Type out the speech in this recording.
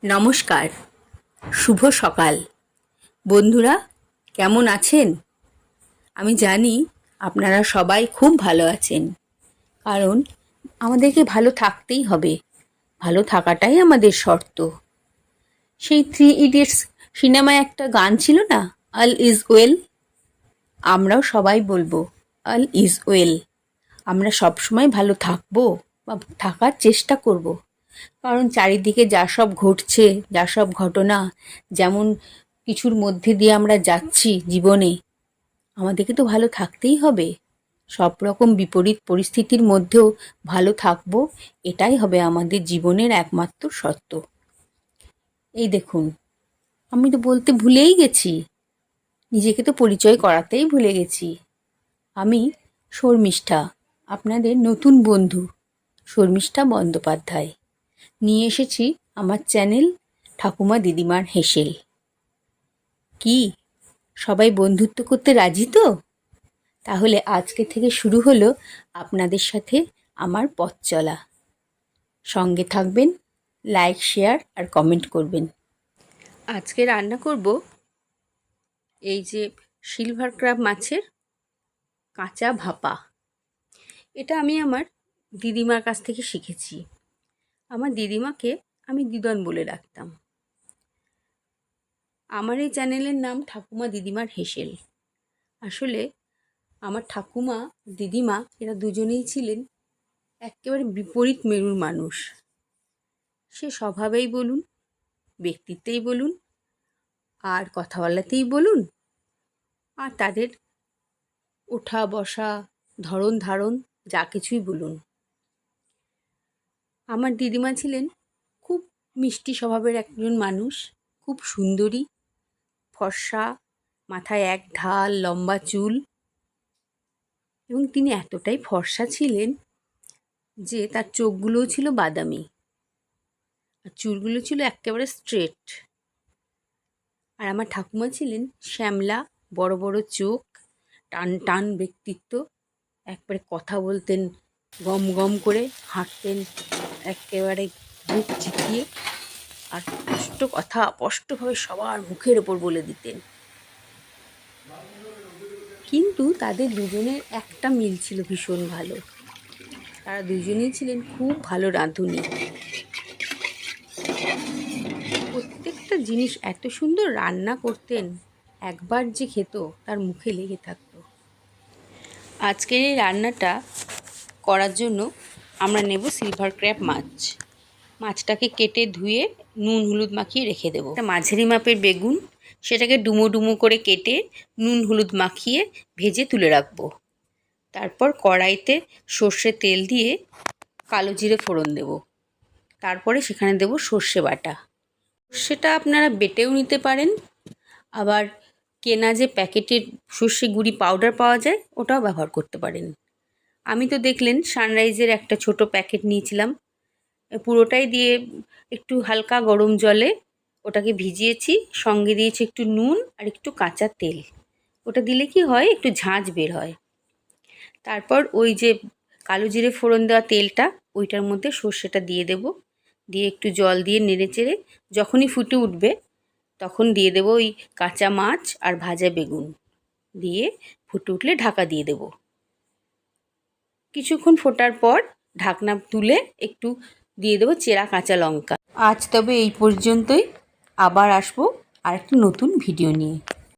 নমস্কার, শুভ সকাল বন্ধুরা। কেমন আছেন? আমি জানি আপনারা সবাই খুব ভালো আছেন, কারণ আমাদেরকে ভালো থাকতেই হবে। ভালো থাকাটাই আমাদের শর্ত। সেই 3 ইডিয়টস সিনেমায় একটা গান ছিল না, অল ইজ ওয়েল। আমরাও সবাই বলবো অল ইজ ওয়েল। আমরা সবসময় ভালো থাকবো বা থাকার চেষ্টা করব। কারণ চারিদিকে যা সব ঘটছে, যা সব ঘটনা, যেমন কিছুর মধ্যে দিয়ে আমরা যাচ্ছি জীবনে, আমাদেরকে তো ভালো থাকতেই হবে। সব রকম বিপরীত পরিস্থিতির মধ্যেও ভালো থাকবো, এটাই হবে আমাদের জীবনের একমাত্র সত্য। এই দেখুন, আমি তো বলতে ভুলেই গেছি, নিজেকে তো পরিচয় করাতেই ভুলে গেছি। আমি শর্মিষ্ঠা, আপনাদের নতুন বন্ধু শর্মিষ্ঠা বন্দ্যোপাধ্যায়। নিয়ে এসেছি আমার চ্যানেল ঠাকুমা দিদিমার হেসেল। কি সবাই বন্ধুত্ব করতে রাজি তো? তাহলে আজকে থেকে শুরু হলো আপনাদের সাথে আমার পথ চলা। সঙ্গে থাকবেন, লাইক, শেয়ার আর কমেন্ট করবেন। আজকে রান্না করব এই যে সিলভার ক্র্যাব মাছের কাঁচা ভাপা। এটা আমি আমার দিদিমার কাছ থেকে শিখেছি। আমার দিদিমাকে আমি দিদন বলে ডাকতাম। আমার এই চ্যানেলের নাম ঠাকুমা দিদিমার হেসেল। আসলে আমার ঠাকুমা দিদিমা এরা দুজনেই ছিলেন একেবারে বিপরীত মেরুর মানুষ। সে স্বভাবেই বলুন, ব্যক্তিত্বেই বলুন, আর কথা বলাতেই বলুন, আর তাদের ওঠা বসা, ধরন ধারণ, যা কিছুই বলুন। আমার দিদিমা ছিলেন খুব মিষ্টি স্বভাবের একজন মানুষ, খুব সুন্দরী, ফর্সা, মাথায় এক ঢাল লম্বা চুল, এবং তিনি এতটাই ফর্সা ছিলেন যে তার চোখগুলোও ছিল বাদামি, আর চুলগুলো ছিল একেবারে স্ট্রেট। আর আমার ঠাকুমা ছিলেন শ্যামলা, বড় বড় চোখ, টান টান ব্যক্তিত্ব, একবারে কথা বলতেন গম গম করে, হাঁটতেন একেবারে বুক চিতিয়ে, আর স্পষ্ট কথা স্পষ্টভাবে সবার মুখের ওপর বলে দিতেন। কিন্তু তাদের দুজনের একটা মিল ছিল ভীষণ ভালো, তারা দুজনেই ছিলেন খুব ভালো রাঁধুনি। প্রত্যেকটা জিনিস এত সুন্দর রান্না করতেন, একবার যে খেত তার মুখে লেগে থাকতো। আজকের এই রান্নাটা করার জন্য আমরা নেব সিলভার ক্র্যাব মাছ। মাছটাকে কেটে ধুয়ে নুন হলুদ মাখিয়ে রেখে দেবো। একটা মাঝারি মাপের বেগুন, সেটাকে ডুমো ডুমো করে কেটে নুন হলুদ মাখিয়ে ভেজে তুলে রাখবো। তারপর কড়াইতে সর্ষে তেল দিয়ে কালো জিরে ফোড়ন দেব। তারপরে সেখানে দেব সর্ষে বাটা। সর্ষেটা আপনারা বেটেও নিতে পারেন, আবার কেনা যে প্যাকেটের সর্ষে গুঁড়ি পাউডার পাওয়া যায় ওটাও ব্যবহার করতে পারেন। আমি তো দেখলেন সানরাইজের একটা ছোট প্যাকেট নিয়েছিলাম, পুরোটাই দিয়ে একটু হালকা গরম জলে ওটাকে ভিজিয়েছি, সঙ্গে দিয়েছি একটু নুন আর একটু কাঁচা তেল। ওটা দিলে কি হয়, একটু ঝাঁঝ বের হয়। তারপর ওই যে কালো জিরে ফোড়ন দেওয়া তেলটা, ওইটার মধ্যে সর্ষেটা দিয়ে দেব, দিয়ে একটু জল দিয়ে নেড়ে চেড়ে যখনই ফুটে উঠবে তখন দিয়ে দেব ওই কাঁচা মাছ আর ভাজা বেগুন, দিয়ে ফুটে উঠলে ঢাকা দিয়ে দেব। কিছুক্ষণ ফোটার পর ঢাকনা তুলে একটু দিয়ে দেবো চেরা কাঁচা লঙ্কা। আজ তবে এই পর্যন্তই, আবার আসবো আর একটা নতুন ভিডিও নিয়ে।